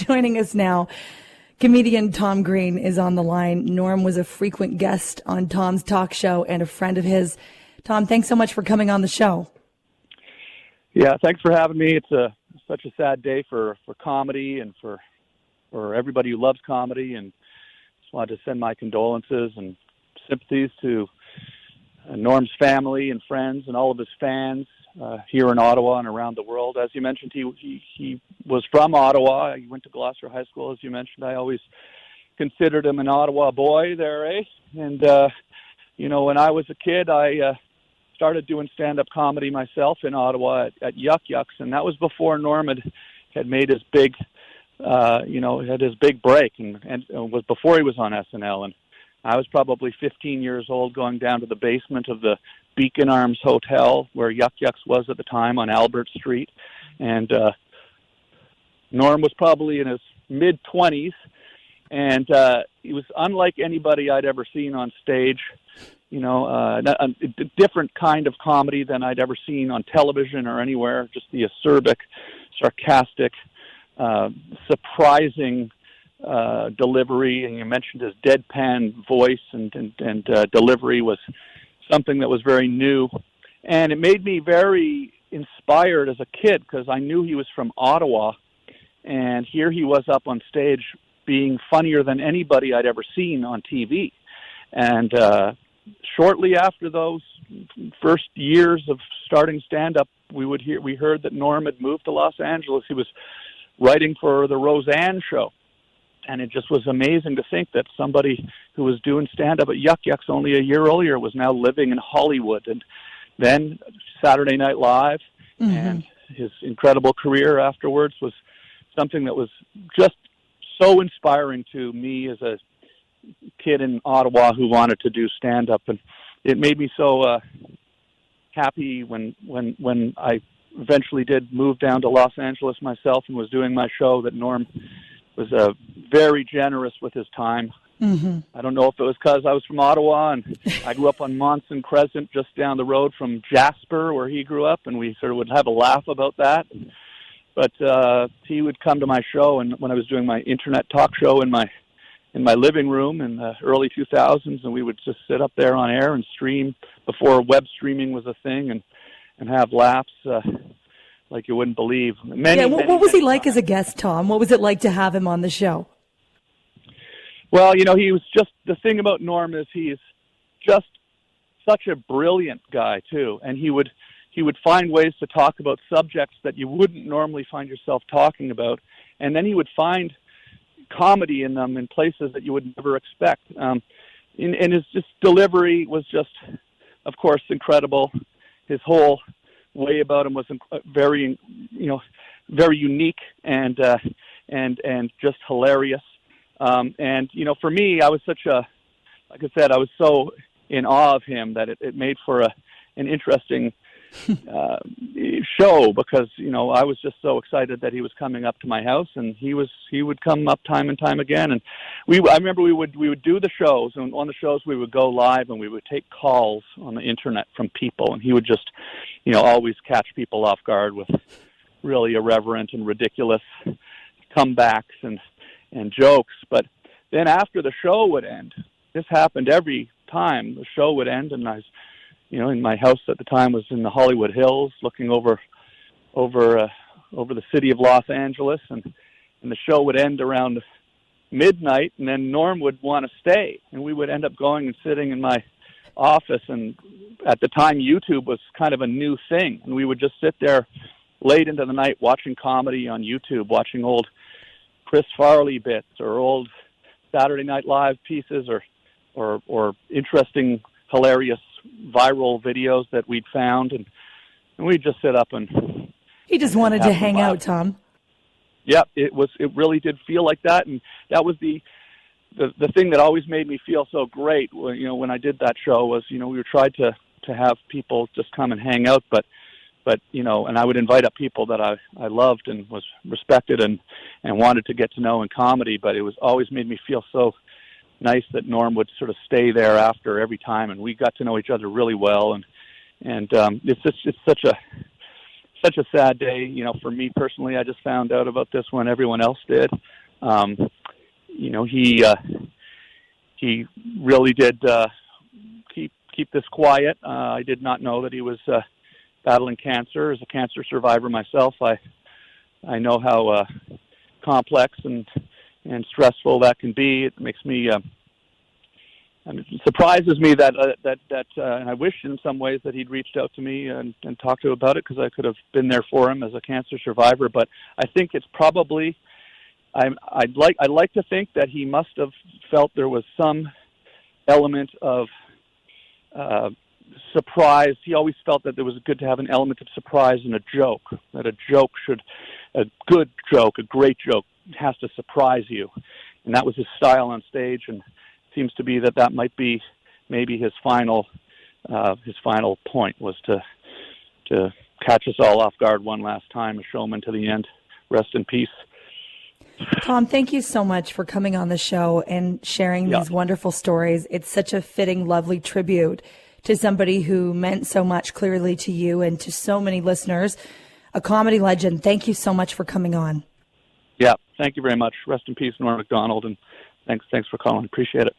joining us now. Comedian Tom Green is on the line. Norm was a frequent guest on Tom's talk show and a friend of his. Tom, thanks so much for coming on the show. Yeah, thanks for having me. It's such a sad day for comedy and for everybody who loves comedy, and just wanted to send my condolences and sympathies to Norm's family and friends and all of his fans here in Ottawa and around the world. As you mentioned, he was from Ottawa. He went to Gloucester High School, as you mentioned. I always considered him an Ottawa boy there, eh? And, when I was a kid, I started doing stand-up comedy myself in Ottawa at Yuck Yucks, and that was before Norm had made his big, had his big break, and was before he was on SNL. And I was probably 15 years old, going down to the basement of the Beacon Arms Hotel where Yuck Yucks was at the time on Albert Street. And Norm was probably in his mid-20s, and he was unlike anybody I'd ever seen on stage. A different kind of comedy than I'd ever seen on television or anywhere. Just the acerbic, sarcastic, surprising delivery. And you mentioned his deadpan voice and delivery was something that was very new. And it made me very inspired as a kid because I knew he was from Ottawa. And here he was up on stage being funnier than anybody I'd ever seen on TV. And shortly after those first years of starting stand-up, we heard that Norm had moved to Los Angeles. He was writing for the Roseanne show. And it just was amazing to think that somebody who was doing stand-up at Yuck Yucks only a year earlier was now living in Hollywood. And then Saturday Night Live and his incredible career afterwards was something that was just so inspiring to me as a kid in Ottawa who wanted to do stand-up. And it made me so happy when I eventually did move down to Los Angeles myself and was doing my show that Norm was very generous with his time. I don't know if it was because I was from Ottawa and I grew up on Monson Crescent just down the road from Jasper where he grew up, and we sort of would have a laugh about that. But he would come to my show, and when I was doing my internet talk show in my living room in the early 2000s, and we would just sit up there on air and stream before web streaming was a thing and have laughs like you wouldn't believe. What was he like as a guest, Tom? What was it like to have him on the show? Well, he was just, the thing about Norm is he's just such a brilliant guy, too. And he would find ways to talk about subjects that you wouldn't normally find yourself talking about. And then he would find comedy in them in places that you would never expect. And his just delivery was just, of course, incredible. His whole way about him was very, very unique and just hilarious. And for me, I was like I said, I was so in awe of him that it made for an interesting show because, I was just so excited that he was coming up to my house, and he would come up time and time again. And I remember we would do the shows, and on the shows we would go live and we would take calls on the internet from people, and he would just, always catch people off guard with really irreverent and ridiculous comebacks and jokes. But then after the show would end, this happened every time the show would end, and I was, in my house at the time was in the Hollywood Hills, looking over the city of Los Angeles, and the show would end around midnight, and then Norm would want to stay, and we would end up going and sitting in my office. And at the time, YouTube was kind of a new thing, and we would just sit there late into the night watching comedy on YouTube, watching old Chris Farley bits or old Saturday Night Live pieces or interesting, hilarious viral videos that we'd found, and we'd just sit up and he just wanted to hang out, Tom. Yeah, it really did feel like that, and that was the thing that always made me feel so great when I did that show was we tried to have people just come and hang out, but and I would invite up people that I loved and was respected and wanted to get to know in comedy, but it was always made me feel so nice that Norm would sort of stay there after every time, and we got to know each other really well, and it's such a sad day, for me personally. I just found out about this when everyone else did, He really did keep this quiet. I did not know that he was battling cancer. As a cancer survivor myself, I know how complex and stressful that can be. It makes me it surprises me that and I wish in some ways that he'd reached out to me and talked to about it, because I could have been there for him as a cancer survivor. But I think it's probably, I'd like to think that he must have felt there was some element of surprise. He always felt that it was good to have an element of surprise in a joke, that a good joke, a great joke has to surprise you. And that was his style on stage, and it seems to be that might be maybe his final point, was to catch us all off guard one last time, a showman to the end. Rest in peace. Tom, thank you so much for coming on the show and sharing these wonderful stories. It's such a fitting, lovely tribute to somebody who meant so much, clearly, to you and to so many listeners. A comedy legend. Thank you so much for coming on. Yeah, thank you very much. Rest in peace, Norm Macdonald, and thanks for calling. Appreciate it.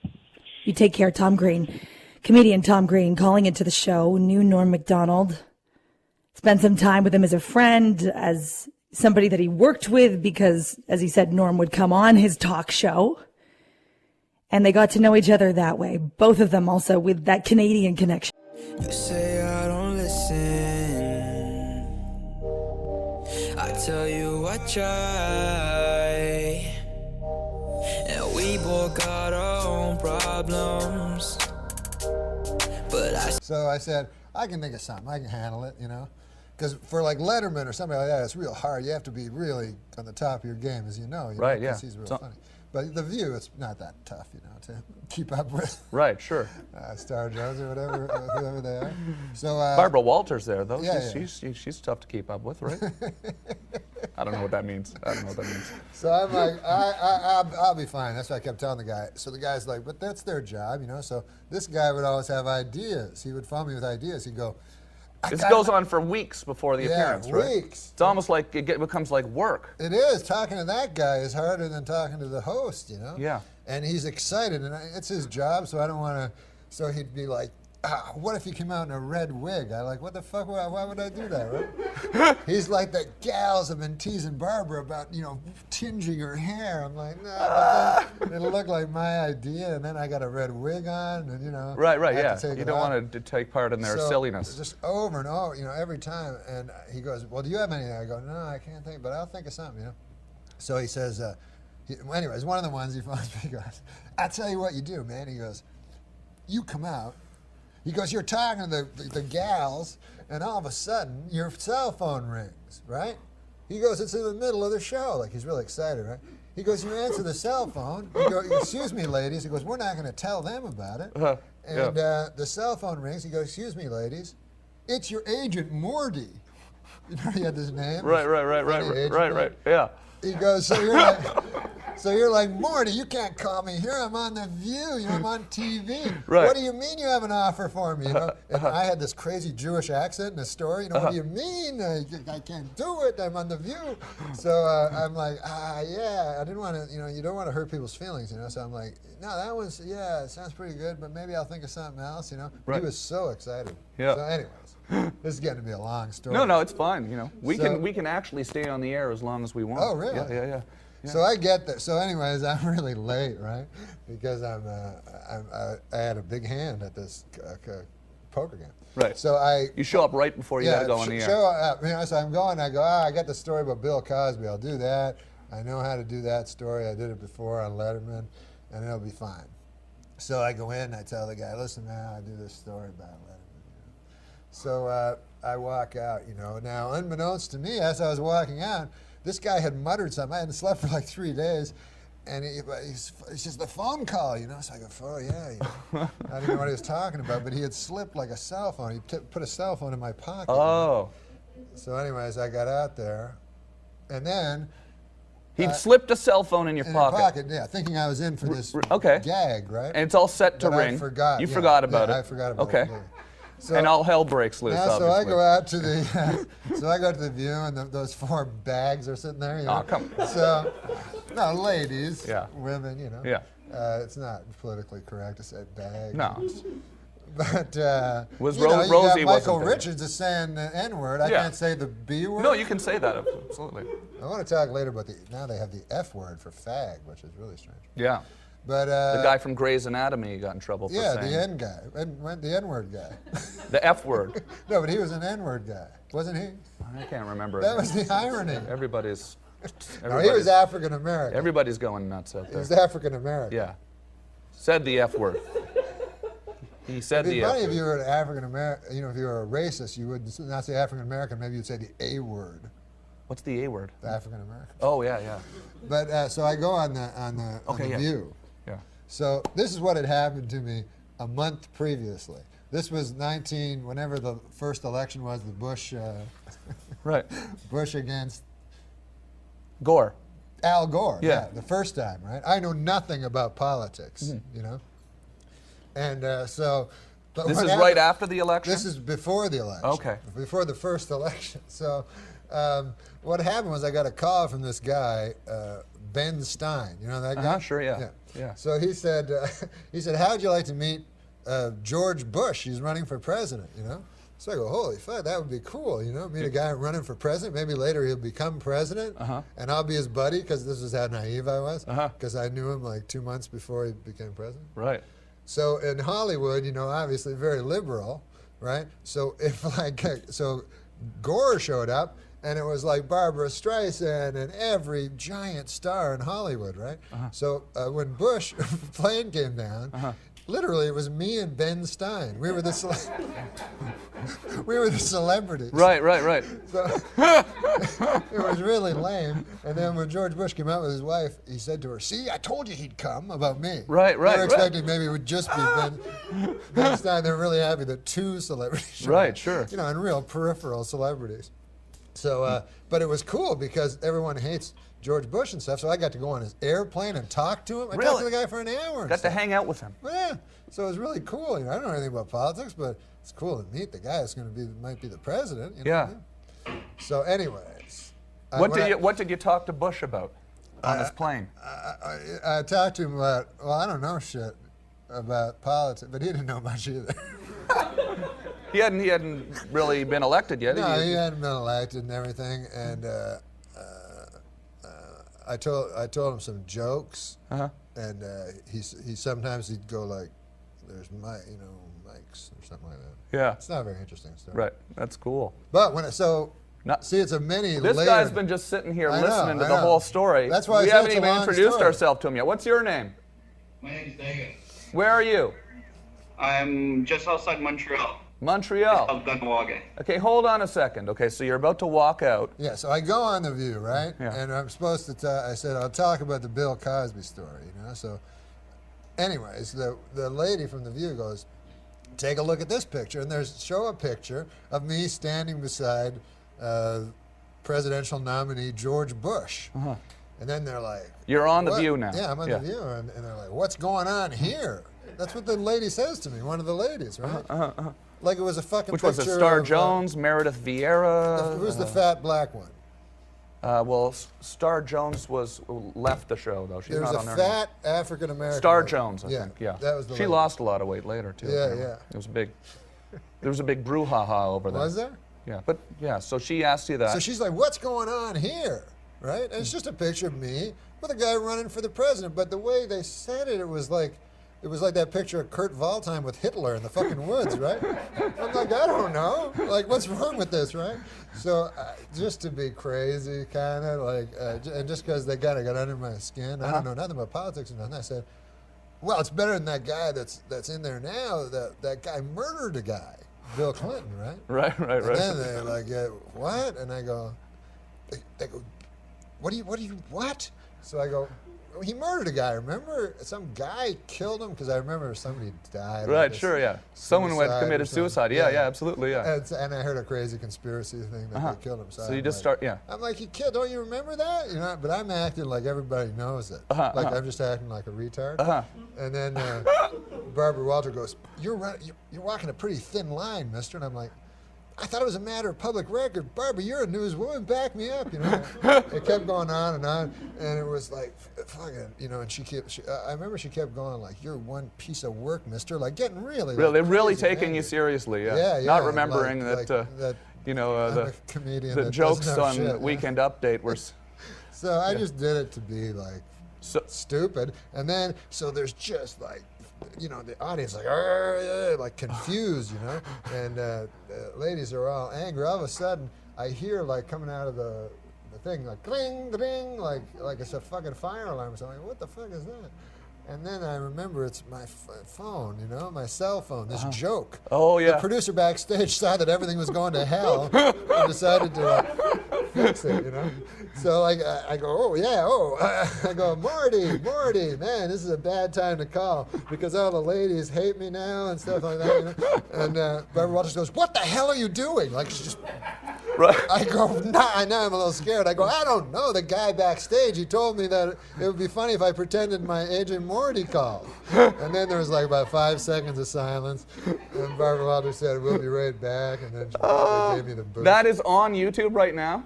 You take care, Tom Green. Comedian Tom Green calling into the show. Knew Norm Macdonald. Spent some time with him as a friend, as somebody that he worked with, because, as he said, Norm would come on his talk show. And they got to know each other that way. Both of them also with that Canadian connection. You say I don't listen. I tell you I try. And we both got our own problems. So I said, I can think of something. I can handle it, Because for like Letterman or somebody like that, it's real hard. You have to be really on the top of your game, as you know. Right, because he's real funny. But The View, it's not that tough, to keep up with. Right, sure. Star Jones or whatever, whoever they are. So Barbara Walters there, though. Yeah, She's tough to keep up with, right? I don't know what that means. So I'm like, I'll be fine. That's what I kept telling the guy. So the guy's like, but that's their job, So this guy would always have ideas. He would phone me with ideas. He'd go, this goes on for weeks before the appearance, right? Weeks. It's almost like it becomes like work. It is. Talking to that guy is harder than talking to the host, Yeah. And he's excited, and it's his job, so I don't want to. So he'd be like, what if he came out in a red wig? I'm like, what the fuck? Why would I do that, right? He's like, the gals have been teasing Barbara about, tinging her hair. I'm like, no, but then it'll look like my idea, and then I got a red wig on, and, Right, yeah. You don't want to take part in their silliness. Just over and over, every time. And he goes, well, do you have anything? I go, no, I can't think, but I'll think of something, So he says, anyways, one of the ones he phones me, he goes, I'll tell you what you do, man. He goes, you come out. He goes, you're talking to the gals, and all of a sudden, your cell phone rings, right? He goes, it's in the middle of the show. Like, he's really excited, right? He goes, you answer the cell phone. You go, excuse me, ladies. He goes, we're not going to tell them about it. And the cell phone rings. He goes, excuse me, ladies. It's your agent, Morty. He had this name. Right. Yeah. He goes, so you're like, Morty, you can't call me here. I'm on The View. I'm on TV. Right. What do you mean you have an offer for me? And I had this crazy Jewish accent in the story. What do you mean? I can't do it. I'm on The View. So I'm like, yeah. I didn't want to, you don't want to hurt people's feelings, So I'm like, no, that one's, it sounds pretty good, but maybe I'll think of something else, Right. He was so excited. Yeah. So anyways. This is getting to be a long story. No, it's fine. We can actually stay on the air as long as we want. Oh, really? Yeah. So I get that. So, anyways, I'm really late, right? Because I had a big hand at this poker game. Right. So you show up right before you got to go on the air. Show up. So I'm going. I go. I got the story about Bill Cosby. I'll do that. I know how to do that story. I did it before on Letterman, and it'll be fine. So I go in. And I tell the guy, listen, man, I do this story about Letterman. So I walk out, Now, unbeknownst to me, as I was walking out, this guy had muttered something. I hadn't slept for like 3 days. And it's just the phone call, So I go, oh, yeah. I didn't know what he was talking about, but he had slipped like a cell phone. He put a cell phone in my pocket. Oh. So anyways, I got out there. And then... He'd slipped a cell phone in your pocket. Yeah, thinking I was in for this okay. gag, right? And it's all set to ring. I forgot. You forgot about it. I forgot about it. Okay. So, and all hell breaks loose. now, obviously. so I go out to the, so I go to the View, and those 4 bags are sitting there. You know? Oh, come on. So, no, ladies, Yeah. women, you know. Yeah. It's not politically correct to say bags. No. But Was you know, you Rosie got Michael wasn't there. Richards is saying the N-word. I Yeah. can't say the B word. No, you can say that, absolutely. I want to talk later about now they have the F word for fag, which is really strange. Yeah. But The guy from Grey's Anatomy got in trouble for yeah, saying the N guy, the N-word guy. the F word. No, but he was an N-word guy, wasn't he? I can't remember. That was the irony. Everybody's. No, he was African American. Everybody's going nuts out He there. was African American. Yeah. Said the F word. He said It'd the be F funny if word. you were an African American. You know, if you were a racist, you would not say African American. Maybe you'd say the A word, What's the A word? the African American. Oh, yeah, yeah. But so I go on the Okay, yeah. View. Yeah. So this is what had happened to me a month previously. This was whenever the first election was, the Bush Right. Bush against Gore. Al Gore. Yeah. The first time, right? I know nothing about politics, Mm-hmm. you know. And so. But This what is happened- right after the election? This is before the election. Okay. Before the first election. So what happened was I got a call from this guy, Ben Stein. You know that guy? Sure, yeah. Yeah. So he said, how'd you like to meet George Bush? He's running for president, you know? So I go, holy fuck, that would be cool, you know? Meet a guy running for president. Maybe later he'll become president, and I'll be his buddy, because this is how naive I was, because I knew him like 2 months before he became president. Right. So in Hollywood, you know, obviously very liberal, right? So so Gore showed up, and it was like Barbara Streisand and every giant star in Hollywood, right? So when Bush plane came down, literally it was me and Ben Stein. We were the celebrities. Right. So it was really lame. And then when George Bush came out with his wife, he said to her, "See, I told you he'd come," about me. Right. They were expecting maybe it would just be Ben Stein. They were really happy that 2 celebrities showed Right, up. sure. You know, and real peripheral celebrities. So, but it was cool because everyone hates George Bush and stuff. So I got to go on his airplane and talk to him. I talked to the guy for an hour. and Got to stuff. hang out with him. Yeah. So it was really cool. You know, I don't know anything about politics, but it's cool to meet the guy that's going to might be the president. You know Yeah. what I mean? So, anyways, What did you talk to Bush about on his plane? I talked to him about, well, I don't know shit about politics, but he didn't know much either. He hadn't really been elected yet. No, he hadn't been elected and everything, and I told him some jokes, and he sometimes he'd go like, "There's mics or something like that." Yeah. It's not a very interesting story. Right. That's cool. But see, it's a This guy's been just sitting here I know, listening to I the know. whole story. That's why I we said haven't it's a even long introduced story. ourselves to him yet. What's your name? My name is David. Where are you? I'm just outside Montreal. Montreal. Algonquin. Okay, hold on a second. Okay, so you're about to walk out. Yeah, so I go on The View, right? Yeah. And I'm supposed to I said, I'll talk about the Bill Cosby story, you know? So, anyways, the lady from The View goes, take a look at this picture. And show a picture of me standing beside presidential nominee George Bush. And then they're like, You're on The "What?" View now. Yeah, I'm on The View. And they're like, what's going on here? That's what the lady says to me, one of the ladies, right? Like it was a fucking Which picture was it? Star of, Jones, Meredith Vieira. Who's the fat black one? Well, Star Jones left the show though. She's There was not a on there fat African American. Star Jones, I think. Yeah. That was the She lady. lost a lot of weight later too. Yeah, apparently. yeah. It was big. There was a big brouhaha over that. Was there? Yeah, but yeah. So she asked you that. So she's like, "What's going on here?" Right? And it's just a picture of me with a guy running for the president. But the way they said it, it was like that picture of Kurt Waldheim with Hitler in the fucking woods, right? I'm like, I don't know. Like, what's wrong with this, right? So just to be crazy, kind of like, and just because they got under my skin, I don't know nothing about politics or nothing. I said, well, it's better than that guy that's in there now. That guy murdered a guy, Bill Clinton, right? Right. And then they're like, what? And I go, they go, what? So I go, he murdered a guy, remember? Some guy killed him because I remember somebody died. Right, sure, yeah. Someone who had Suicide committed or something. suicide. Yeah, absolutely, yeah. And I heard a crazy conspiracy thing that they killed him. So you I'm just like- start, yeah. I'm like, he killed, don't you remember that? You know, but I'm acting like everybody knows it. Like I'm just acting like a retard. And then, Barbara Walter goes, you're walking a pretty thin line, mister. And I'm like, I thought it was a matter of public record. Barbara, you're a newswoman. Back me up, you know. It kept going on, and it was like, fucking, you know. And I remember she kept going like, "You're one piece of work, mister." Like getting really, Really, like, really crazy taking you angry. seriously. Yeah. Yeah, Not yeah, remembering like that. You know, I'm a comedian the that jokes doesn't know on shit, Weekend Update were. So I just did it to be like So, stupid, and then so there's just like, you know, the audience like confused, you know, and the ladies are all angry. All of a sudden, I hear like coming out of the thing like cling, ding, like it's a fucking fire alarm or something. What the fuck is that? And then I remember it's my phone, you know, my cell phone, this joke. Oh, yeah. The producer backstage saw that everything was going to hell and decided to fix it, you know. So like I go, oh, yeah, I go, Morty, man, this is a bad time to call because all the ladies hate me now and stuff like that, you know. And Barbara Walters goes, what the hell are you doing? Like she's just... right. I go, nah, I know I'm a little scared. I go, I don't know. The guy backstage, he told me that it would be funny if I pretended my agent Morty called. And then there was like about 5 seconds of silence. And Barbara Walters said, we'll be right back. And then they gave me the boot. That is on YouTube right now?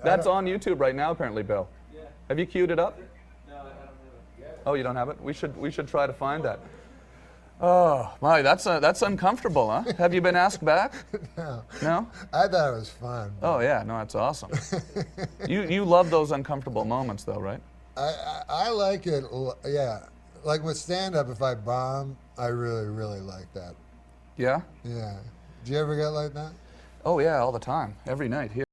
That's on YouTube right now, apparently, Bill. Yeah. Have you queued it up? No, I don't have it yet. Oh, you don't have it? We should try to find that. Oh, my, that's uncomfortable, huh? Have you been asked back? No. No? I thought it was fun. Oh, yeah, no, that's awesome. You love those uncomfortable moments, though, right? I like it, yeah. Like with stand-up, if I bomb, I really, really like that. Yeah? Yeah. Do you ever get like that? Oh, yeah, all the time, every night here.